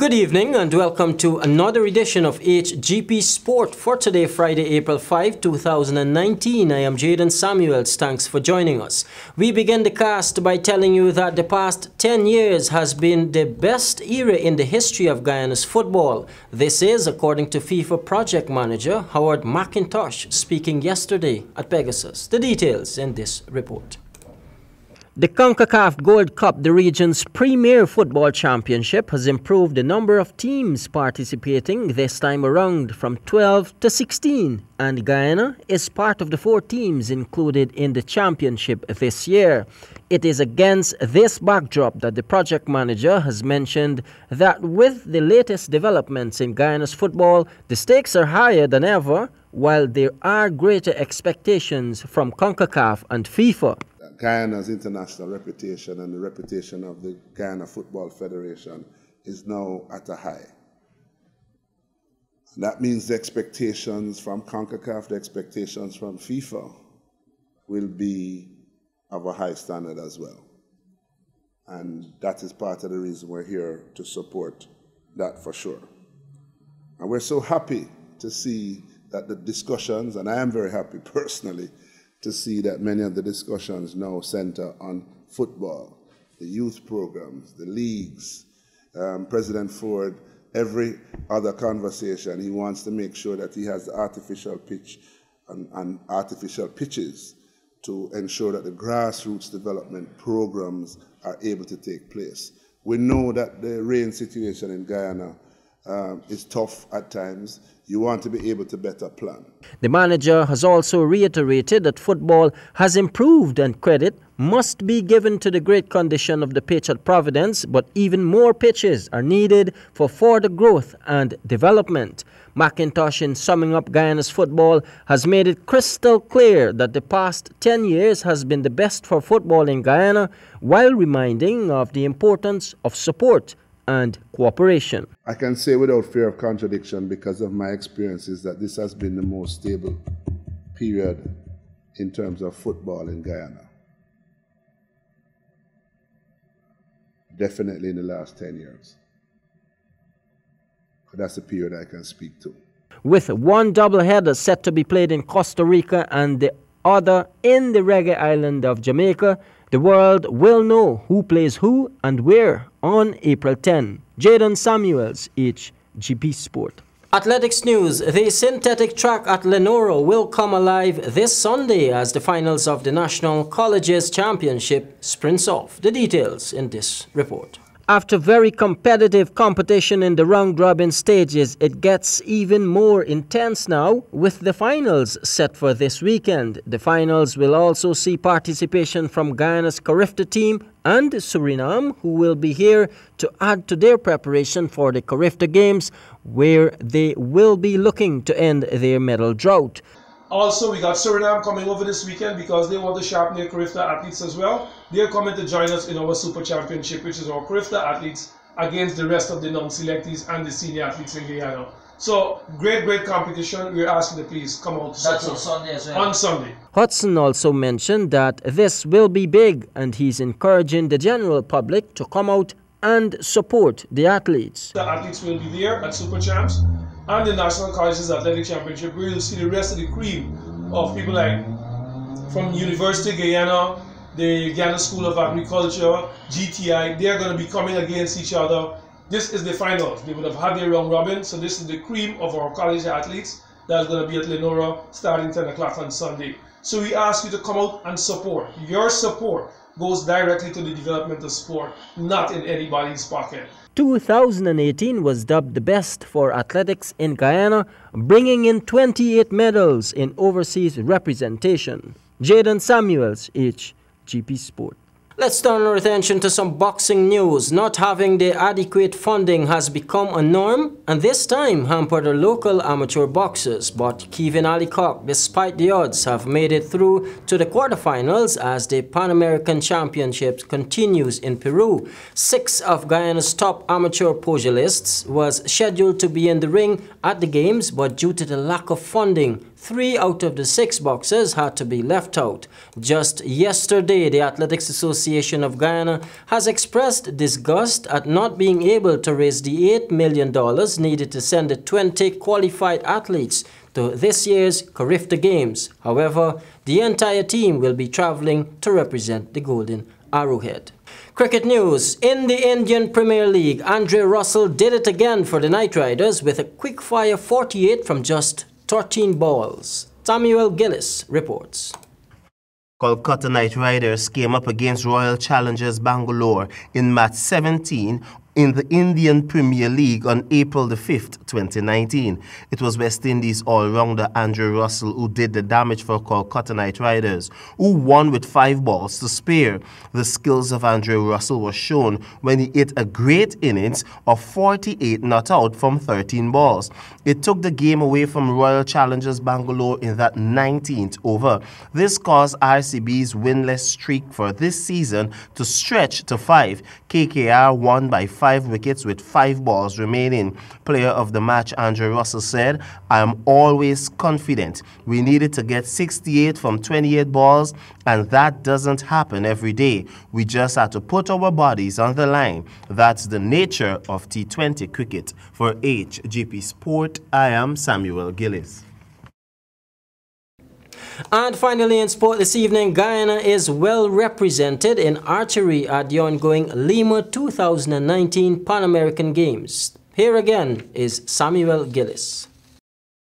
Good evening and welcome to another edition of HGP Sport for today, Friday, April 5, 2019. I am Jaden Samuels. Thanks for joining us. We begin the cast by telling you that the past 10 years has been the best era in the history of Guyana's football. This is according to FIFA project manager Howard McIntosh speaking yesterday at Pegasus. The details in this report. The CONCACAF Gold Cup, the region's premier football championship, has improved the number of teams participating this time around from 12 to 16, and Guyana is part of the 4 teams included in the championship this year. It is against this backdrop that the project manager has mentioned that with the latest developments in Guyana's football, the stakes are higher than ever, while there are greater expectations from CONCACAF and FIFA. Guyana's international reputation and the reputation of the Guyana Football Federation is now at a high. And that means the expectations from CONCACAF, the expectations from FIFA will be of a high standard as well. And that is part of the reason we're here to support that for sure. And we're so happy to see that the discussions, and I am very happy personally, to see that many of the discussions now center on football, the youth programs, the leagues. President Ford, every other conversation, he wants to make sure that he has the artificial pitch and artificial pitches to ensure that the grassroots development programs are able to take place. We know that the rain situation in Guyana is tough at times. You want to be able to better plan. The manager has also reiterated that football has improved and credit must be given to the great condition of the pitch at Providence, but even more pitches are needed for further growth and development. McIntosh, in summing up Guyana's football, has made it crystal clear that the past 10 years has been the best for football in Guyana, while reminding of the importance of support and cooperation. I can say without fear of contradiction, because of my experiences, that this has been the most stable period in terms of football in Guyana. Definitely in the last 10 years. That's the period I can speak to. With one doubleheader set to be played in Costa Rica and the other in the reggae island of Jamaica, the world will know who plays who and where on April 10. Jaden Samuels, HGP Sport. Athletics news. The synthetic track at Lenora will come alive this Sunday as the finals of the National Colleges Championship sprints off. The details in this report. After very competitive competition in the round-robin stages, it gets even more intense now with the finals set for this weekend. The finals will also see participation from Guyana's Carifta team and Suriname, who will be here to add to their preparation for the Carifta Games, where they will be looking to end their medal drought. Also, we got Suriname coming over this weekend because they want to sharpen their Carifta athletes as well. They're coming to join us in our Super Championship, which is our Carifta athletes against the rest of the non-selectees and the senior athletes in Guyana. So, great competition. We're asking to please come out to support. That's on Sunday as well. On Sunday. Hudson also mentioned that this will be big, and he's encouraging the general public to come out and support the athletes. The athletes will be there at Super Champs and the National Colleges Athletic Championship, where you'll see the rest of the cream of people like from University of Guyana, the Guyana School of Agriculture, GTI. They are going to be coming against each other. This is the finals. They would have had their round robin, so this is the cream of our college athletes that's going to be at Lenora starting 10 o'clock on Sunday. So we ask you to come out and support. Your support goes directly to the development of sport, not in anybody's pocket. 2018 was dubbed the best for athletics in Guyana, bringing in 28 medals in overseas representation. Jaden Samuels, HGP Sport. Let's turn our attention to some boxing news. Not having the adequate funding has become a norm, and this time hampered our local amateur boxers. But Kevin Alicock, despite the odds, have made it through to the quarterfinals as the Pan American Championships continues in Peru. 6 of Guyana's top amateur pugilists was scheduled to be in the ring at the games, but due to the lack of funding, 3 out of the 6 boxers had to be left out. Just yesterday, the Athletics Association Association of Guyana has expressed disgust at not being able to raise the $8 million needed to send the 20 qualified athletes to this year's Carifta Games. However, the entire team will be traveling to represent the Golden Arrowhead. Cricket news. In the Indian Premier League, Andre Russell did it again for the Knight Riders with a quick-fire 48 from just 13 balls. Samuel Gillis reports. Kolkata Knight Riders came up against Royal Challengers Bangalore in match 17 in the Indian Premier League on April the 5th, 2019. It was West Indies all-rounder Andrew Russell who did the damage for Kolkata Knight Riders, who won with 5 balls to spare. The skills of Andrew Russell were shown when he hit a great innings of 48 not out from 13 balls. It took the game away from Royal Challengers Bangalore in that 19th over. This caused RCB's winless streak for this season to stretch to 5. KKR won by 5 wickets with 5 balls remaining. Player of the match Andrew Russell said, "I am always confident. We needed to get 68 from 28 balls and that doesn't happen every day. We just had to put our bodies on the line. That's the nature of T20 cricket." For HGP Sport, I am Samuel Gillis. And finally in sport this evening, Guyana is well represented in archery at the ongoing Lima 2019 Pan American Games. Here again is Samuel Gillis.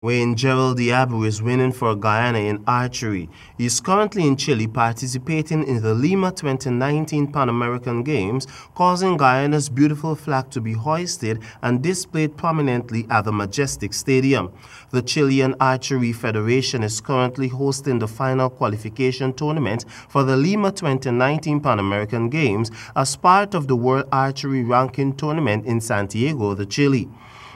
Wayne Gerald Diabu is winning for Guyana in archery. He is currently in Chile participating in the Lima 2019 Pan American Games, causing Guyana's beautiful flag to be hoisted and displayed prominently at the Majestic Stadium. The Chilean Archery Federation is currently hosting the final qualification tournament for the Lima 2019 Pan American Games as part of the World Archery Ranking Tournament in Santiago, Chile.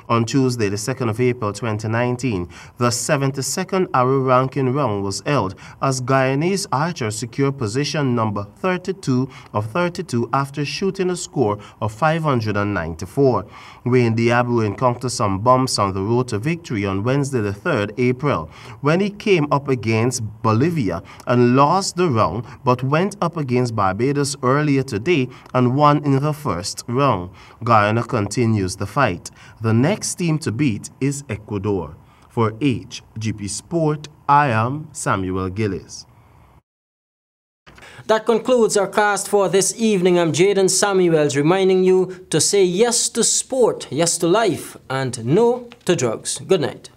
On Tuesday, the 2nd of April 2019, the 72nd Arrow ranking round was held as Guyanese archers secured position number 32 of 32 after shooting a score of 594. Wayne Diabu encountered some bumps on the road to victory on Wednesday, the 3rd April, when he came up against Bolivia and lost the round, but went up against Barbados earlier today and won in the first round. Guyana continues the fight. The next team to beat is Ecuador. For HGP Sport, I am Samuel Gillis. That concludes our cast for this evening. I'm Jaden Samuels reminding you to say yes to sport, yes to life, and no to drugs. Good night.